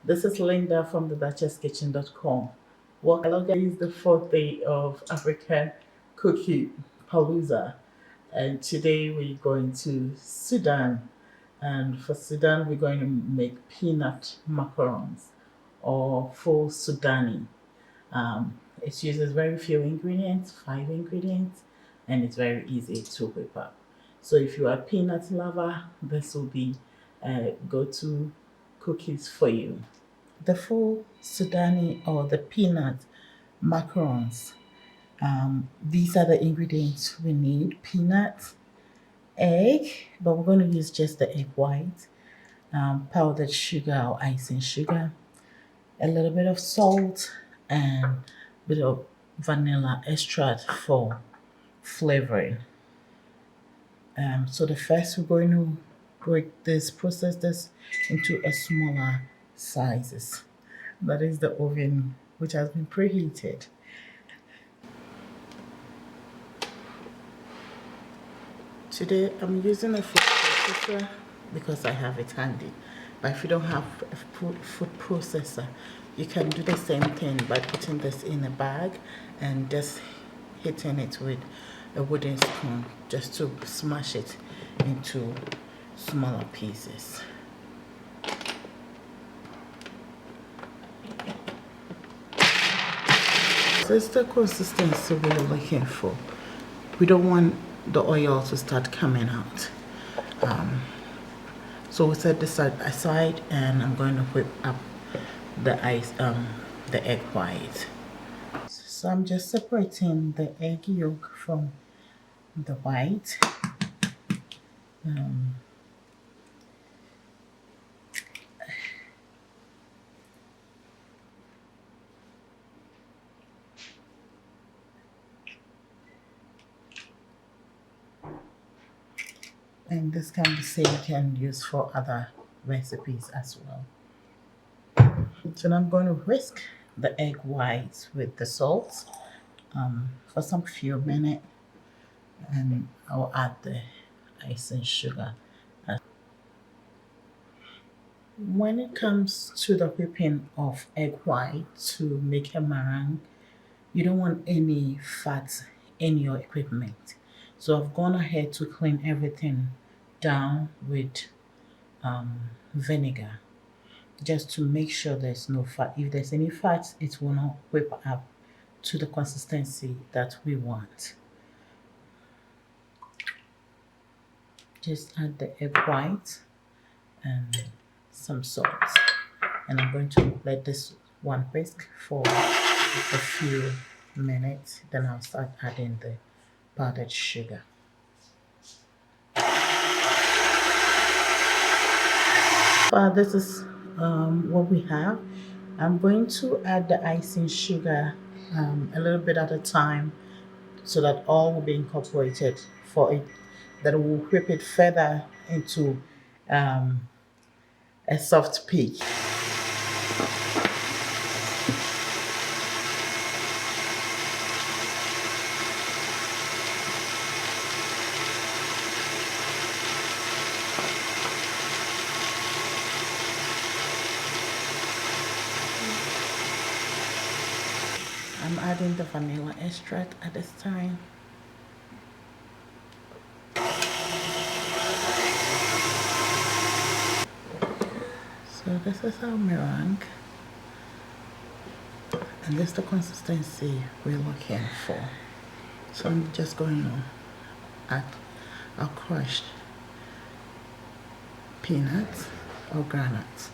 This is Linda from the DuchessKitchen.com. Welcome, guys. The fourth day of African Cookie Palooza, and today we're going to Sudan. And for Sudan, we're going to make peanut macaroons or Ful Sudani. It uses very few ingredients, 5 ingredients, and it's very easy to whip up. So if you are a peanut lover, this will be go-to cookies for you. The Ful Sudani or the peanut macarons. These are the ingredients we need: peanuts, egg, but we're going to use just the egg white, powdered sugar or icing sugar, a little bit of salt, and a bit of vanilla extract for flavoring. So the first we're going to process this into a smaller sizes. That is the oven which has been preheated. Today I'm using a food processor because I have it handy. But if you don't have a food processor, you can do the same thing by putting this in a bag and just hitting it with a wooden spoon just to smash it into smaller pieces. This is the consistency we're looking for. We don't want the oil to start coming out. So we set this aside, and I'm going to whip up the egg white. So I'm just separating the egg yolk from the white. And this can be saved and used for other recipes as well. So now I'm going to whisk the egg whites with the salt for some few minutes, and I'll add the icing sugar. When it comes to the whipping of egg white to make a meringue, you don't want any fat in your equipment. So I've gone ahead to clean everything down with vinegar, just to make sure there's no fat. If there's any fat, it will not whip up to the consistency that we want. Just add the egg white and some salt, and I'm going to let this one whisk for a few minutes. Then I'll start adding the powdered sugar. This is what we have. I'm going to add the icing sugar a little bit at a time, so that all will be incorporated for it. That will whip it further into a soft peak. I'm adding the vanilla extract at this time. So this is our meringue, and this is the consistency we're looking for. So I'm just going to add our crushed peanuts or granules.